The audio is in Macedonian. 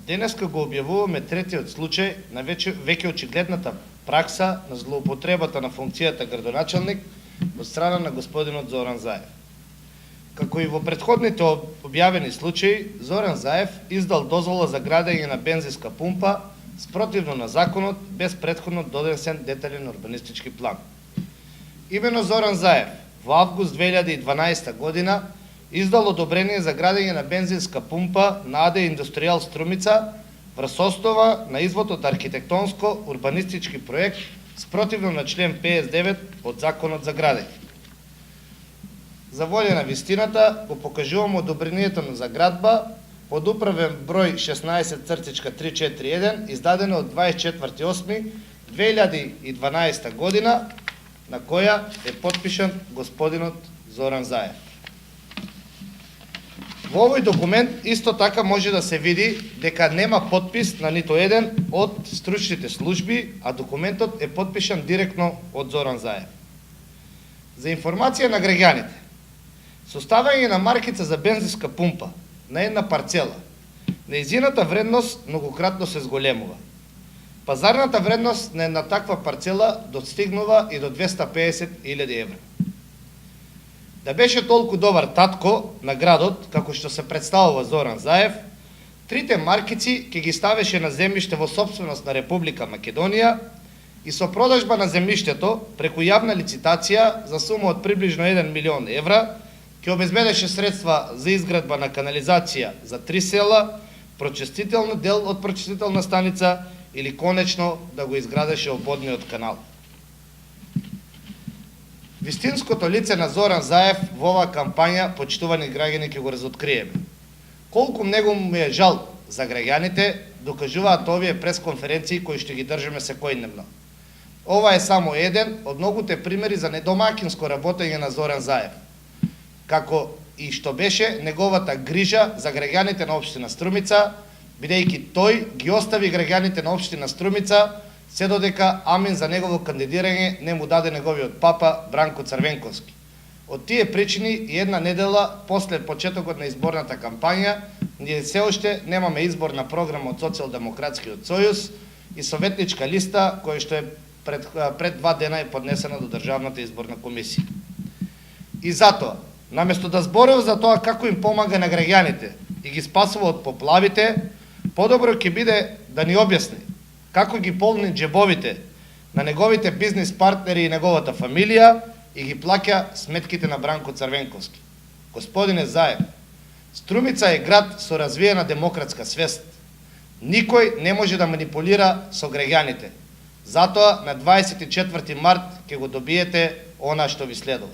Денеска го објавуваме третиот случај на веќе очигледната пракса на злоупотребата на функцијата градоначалник од страна на господинот Зоран Заев. Како и во претходните објавени случаи, Зоран Заев издал дозвола за градење на бензинска пумпа спротивно на законот, без претходно донесен детален урбанистички план. Имено Зоран Заев во август 2012 година издал одобрение за градење на бензинска пумпа на АД Индустријал Струмица врз основа на извод од архитектонско-урбанистички проект спротивно на член 59 од Законот за градење. За волја на вистината го покажувам одобрението за градба под управен број 16/341 издадено од 24.8.2012 година, на која е подпишан господинот Зоран Заев. Во овој документ исто така може да се види дека нема подпис на нито еден од стручните служби, а документот е подпишан директно од Зоран Заев. За информација на граѓаните, составање на маркица за бензинска пумпа на една парцела, нејзината вредност многократно се зголемува. Пазарната вредност на една таква парцела достигнува и до 250.000 евра. Да беше толку добар татко на градот, како што се представува Зоран Заев, трите маркици ќе ги ставеше на земјиште во собственост на Република Македонија и со продажба на земјиштето преку јавна лицитација за сума од приближно 1 милион евра ќе обезбедеше средства за изградба на канализација за 3 села, прочистителни дел од прочистителна станица или конечно да го изградеше обводниот канал. Вистинското лице на Зоран Заев во оваа кампања, почитувани граѓани, ќе го разоткриеме. Колку многу му е жал за граѓаните, докажуваат овие пресконференции кои што ги држиме секојдневно. Ова е само еден од многуте примери за недомакинско работење на Зоран Заев, како и што беше неговата грижа за граѓаните на општина Струмица, бидејќи тој ги остави граѓаните на општина Струмица се додека амин за негово кандидирање не му даде неговиот папа Бранко Црвенковски. Од тие причини и една недела после почетокот на изборната кампања, ние се уште немаме изборна програма од Социјалдемократскиот сојуз и советничка листа која што е пред 2 дена е поднесена до Државната изборна комисија. И затоа, наместо да зборува за тоа како им помага на граѓаните и ги спасува од поплавите, подобро ќе биде да ни објасни како ги полни джебовите на неговите бизнис партнери и неговата фамилија и ги плаќа сметките на Бранко Црвенковски. Господине Заев, Струмица е град со развиена демократска свест. Никој не може да манипулира со граѓаните. Затоа на 24 март ќе го добиете она што ви следува.